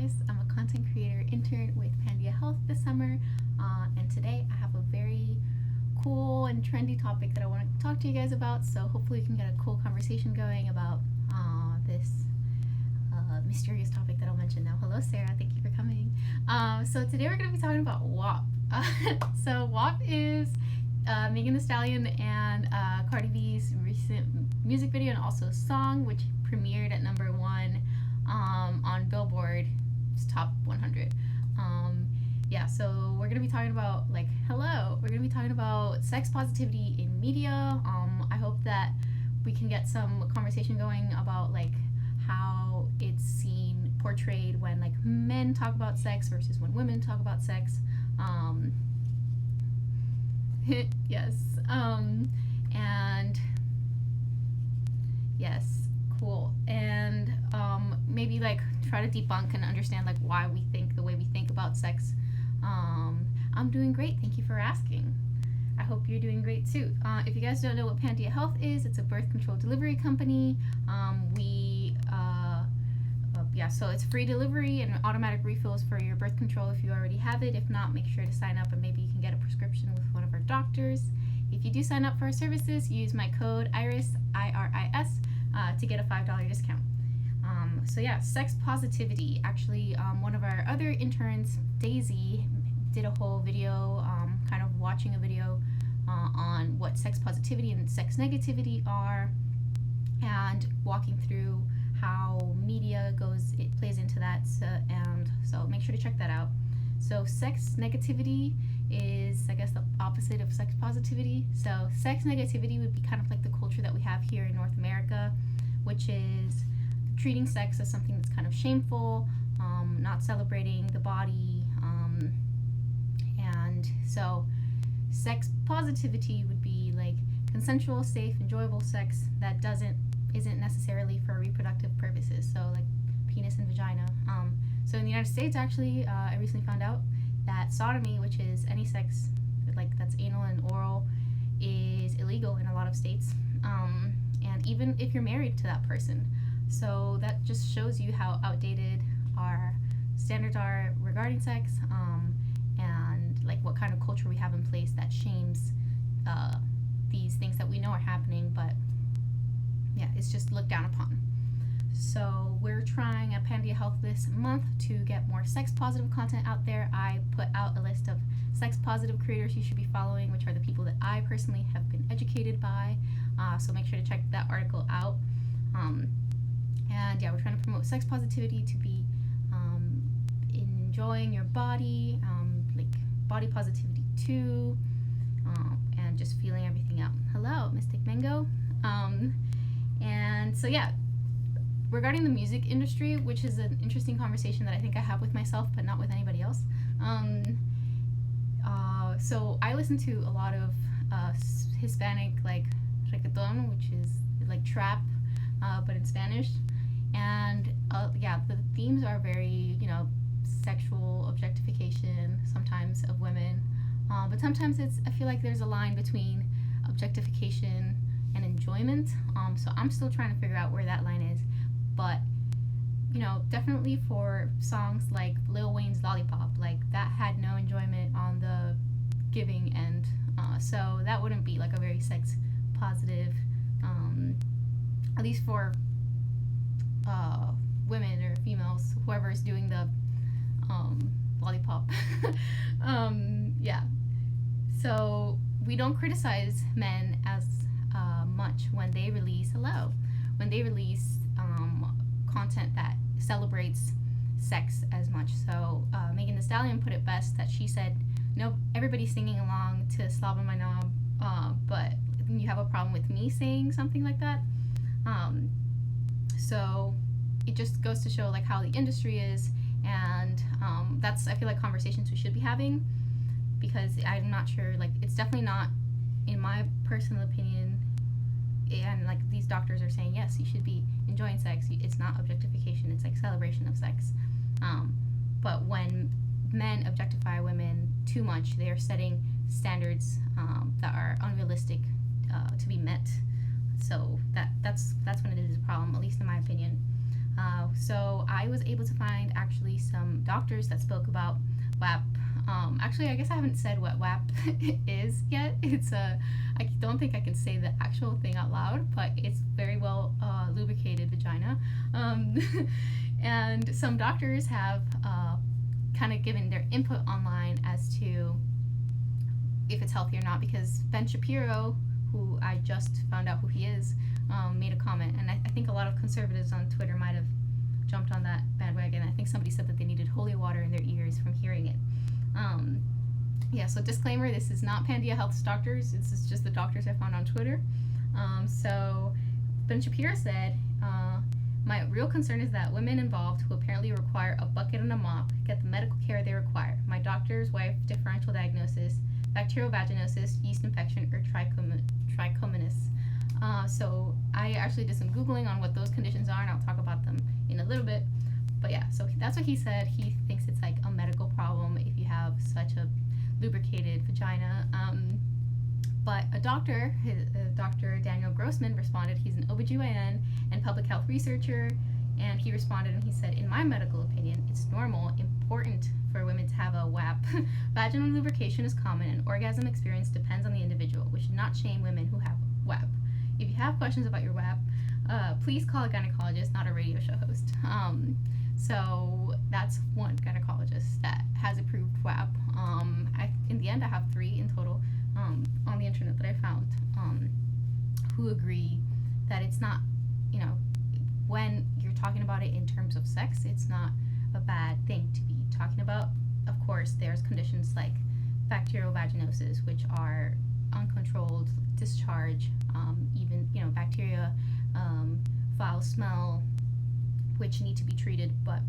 Iris. I'm a content creator intern with Pandia Health this summer, and today I have a very cool and trendy topic that I want to talk to you guys about. So hopefully we can get a cool conversation going about this mysterious topic that I'll mention now. Hello, Sarah. Thank you for coming. So today we're going to be talking about WAP. So WAP is Megan Thee Stallion and Cardi B's recent music video and also song, which premiered at number 1 on Billboard's Top 100. So we're gonna be talking about we're gonna be talking about sex positivity in media. I hope that we can get some conversation going about how it's seen portrayed when men talk about sex versus when women talk about sex. Yes. And yes, cool. And maybe try to debunk and understand why we think the way we think about sex. I'm doing great. Thank you for asking. I hope you're doing great too. If you guys don't know what Pandia Health is, it's a birth control delivery company. So it's free delivery and automatic refills for your birth control if you already have it. If not, make sure to sign up and maybe you can get a prescription with one of our doctors. If you do sign up for our services, use my code IRIS, IRIS, to get a $5 discount. Sex positivity. Actually, one of our other interns, Daisy, did a whole video, kind of watching a video on what sex positivity and sex negativity are, and walking through how media plays into that. So make sure to check that out. So sex negativity is, I guess, the opposite of sex positivity. So sex negativity would be kind of like the culture that we have here in North America, which is treating sex as something that's kind of shameful, not celebrating the body, and so sex positivity would be consensual, safe, enjoyable sex that isn't necessarily for reproductive purposes, so penis and vagina. So in the United States, actually, I recently found out that sodomy, which is any sex that's anal and oral, is illegal in a lot of states, and even if you're married to that person. So that just shows you how outdated our standards are regarding sex, and what kind of culture we have in place that shames these things that we know are happening, but it's just looked down upon. So we're trying at Pandia Health this month to get more sex positive content out there. I put out a list of sex positive creators you should be following, which are the people that I personally have been educated by. So make sure to check that article out. We're trying to promote sex positivity to be enjoying your body, body positivity too, and just feeling everything out. Hello, Mystic Mango. Regarding the music industry, which is an interesting conversation that I think I have with myself, but not with anybody else. So I listen to a lot of Hispanic reggaeton, which is trap, but in Spanish. And the themes are very, sexual objectification sometimes of women, but sometimes I feel like there's a line between objectification and enjoyment. So I'm still trying to figure out where that line is, but definitely for songs like Lil Wayne's Lollipop, that had no enjoyment on the giving end, so that wouldn't be a very sex positive, at least for women or females, whoever is doing the lollipop. So we don't criticize men as much when they release content that celebrates sex as much. So Megan Thee Stallion put it best that she said, "No, everybody's singing along to Slob on My Knob, but you have a problem with me saying something like that." So it just goes to show how the industry is, and that's, I feel conversations we should be having, because I'm not sure, it's definitely not, in my personal opinion, and these doctors are saying, yes, you should be enjoying sex, it's not objectification, it's celebration of sex, but when men objectify women too much, they are setting standards that are unrealistic to be met. So that's when it is a problem, at least in my opinion. So I was able to find actually some doctors that spoke about WAP. Actually, I guess I haven't said what WAP is yet. I don't think I can say the actual thing out loud, but it's very well lubricated vagina. Um, and some doctors have kind of given their input online as to if it's healthy or not, because Ben Shapiro, who I just found out who he is, made a comment, and I think a lot of conservatives on Twitter might have jumped on that bandwagon. I think somebody said that they needed holy water in their ears from hearing it. Yeah, so disclaimer, this is not Pandia Health's doctors, this is just the doctors I found on Twitter. So Ben Shapiro said, my real concern is that women involved who apparently require a bucket and a mop get the medical care they require. My doctor's wife differential diagnosis, bacterial vaginosis, yeast infection, or trichomonas. So I actually did some Googling on what those conditions are, and I'll talk about them in a little bit. But yeah, so that's what he said. He thinks it's like a medical problem if you have such a lubricated vagina. But a doctor, Dr. Daniel Grossman, responded. He's an OBGYN and public health researcher, and he responded and he said, in my medical opinion, it's normal, important for women to have a WAP. Vaginal lubrication is common, and orgasm experience depends on the individual. We should not shame women who have WAP. If you have questions about your WAP, please call a gynecologist, not a radio show host. So that's one gynecologist that has approved WAP. In the end, I have 3 in total on the internet that I found who agree that it's not, when you're talking about it in terms of sex, it's not a bad thing to be talking about. Of course, there's conditions like bacterial vaginosis, which are uncontrolled discharge, even bacteria, foul smell, which need to be treated. But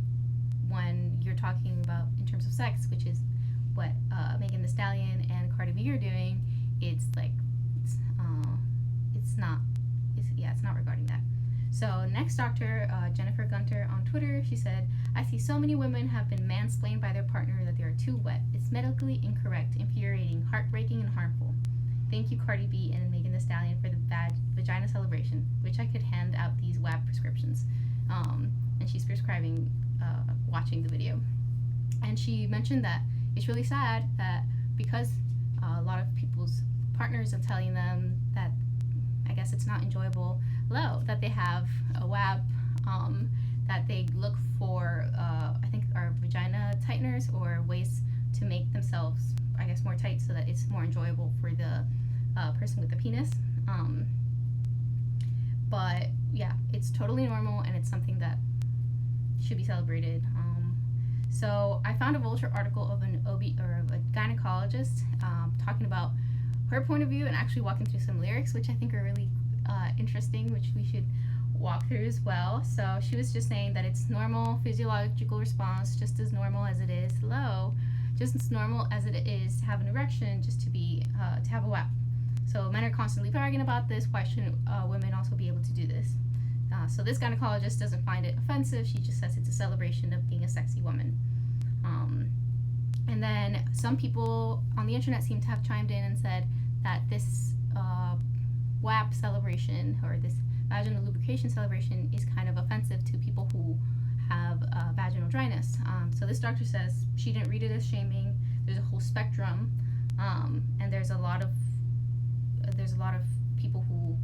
when you're talking about in terms of sex, which is what Megan Thee Stallion and Cardi B are doing, it's not regarding that. So next doctor, Jennifer Gunter on Twitter, she said, I see so many women have been mansplained by their partner that they are too wet. It's medically incorrect, infuriating, heartbreaking, and harmful. Thank you, Cardi B and Megan Thee Stallion, for the bad vagina celebration. Wish I could hand out these WAP prescriptions. And she's prescribing watching the video. And she mentioned that it's really sad that because a lot of people's partners are telling them that I guess it's not enjoyable, that they have a WAP, that they look for, I think, our vagina tighteners or ways to make themselves, I guess, more tight so that it's more enjoyable for the person with the penis. But yeah, it's totally normal, and it's something that should be celebrated. So I found a Vulture article of an OB or of a gynecologist talking about her point of view and actually walking through some lyrics, which I think are really interesting, which we should walk through as well. So she was just saying that it's normal physiological response, just as normal as it is just as normal as it is to have an erection, just to be to have a WAP. So men are constantly bragging about this. Why shouldn't women also be able to do this? So this gynecologist doesn't find it offensive. She just says it's a celebration of being a sexy woman. And then some people on the internet seem to have chimed in and said that this WAP celebration or this vaginal lubrication celebration is kind of offensive to people who have vaginal dryness. So this doctor says she didn't read it as shaming. There's a whole spectrum, and there's a lot of people who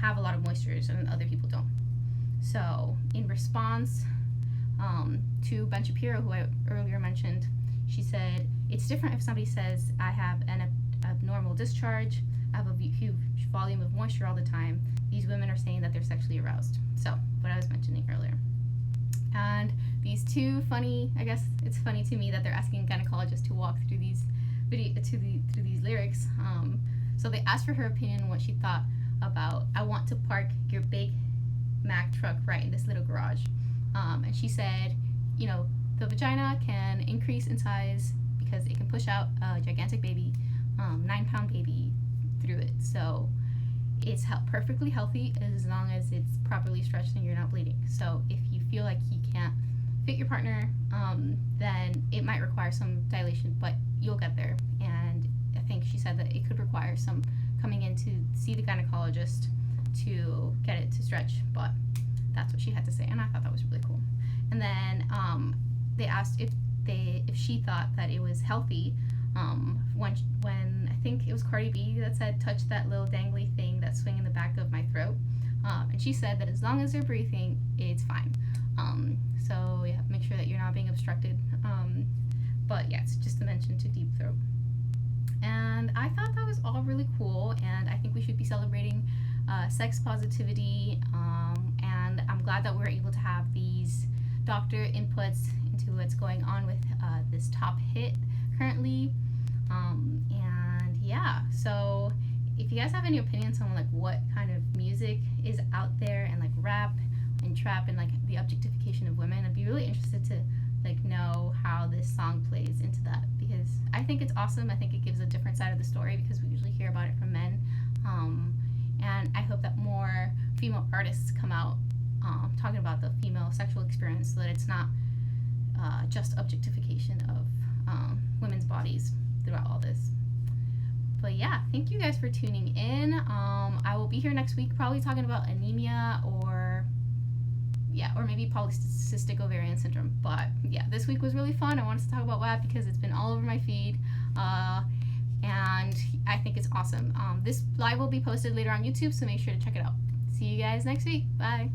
have a lot of moistures and other people don't. So in response to Ben Shapiro, who I earlier mentioned, she said, it's different if somebody says, I have an abnormal discharge, I have a huge volume of moisture all the time. These women are saying that they're sexually aroused. So, what I was mentioning earlier. And these two funny, I guess it's funny to me that they're asking gynecologists to walk through these through these lyrics. So they asked for her opinion on what she thought about, I want to park your big Mack truck right in this little garage. And she said, the vagina can increase in size because it can push out a gigantic baby, 9-pound baby through it. So it's perfectly healthy as long as it's properly stretched and you're not bleeding. So if you feel like you can't fit your partner, then it might require some dilation, but you'll get there. And I think she said that it could require some coming in to see the gynecologist to get it to stretch, but that's what she had to say, and I thought that was really cool. And then they asked if she thought that it was healthy when I think it was Cardi B that said, touch that little dangly thing that's swinging the back of my throat. And she said that as long as they're breathing, it's fine. So yeah, make sure that you're not being obstructed. But yeah, it's just a mention to deep throat. And I thought that was all really cool, and I think we should be celebrating sex positivity. And I'm glad that we're able to have these doctor inputs into what's going on with this top hit currently. And yeah, so if you guys have any opinions on like what kind of music is out there, and like rap and trap and like the objectification of women, I'd be really interested to like know how this song plays into that, because I think it's awesome. I think it gives a different side of the story, because we usually hear about it from men. And I hope that more female artists come out talking about the female sexual experience, so that it's not just objectification of women's bodies throughout all this. But yeah, thank you guys for tuning in. I will be here next week, probably talking about anemia or maybe polycystic ovarian syndrome. But yeah, this week was really fun. I wanted to talk about WAP because it's been all over my feed, and I think it's awesome. This live will be posted later on YouTube, so make sure to check it out. See you guys next week. Bye.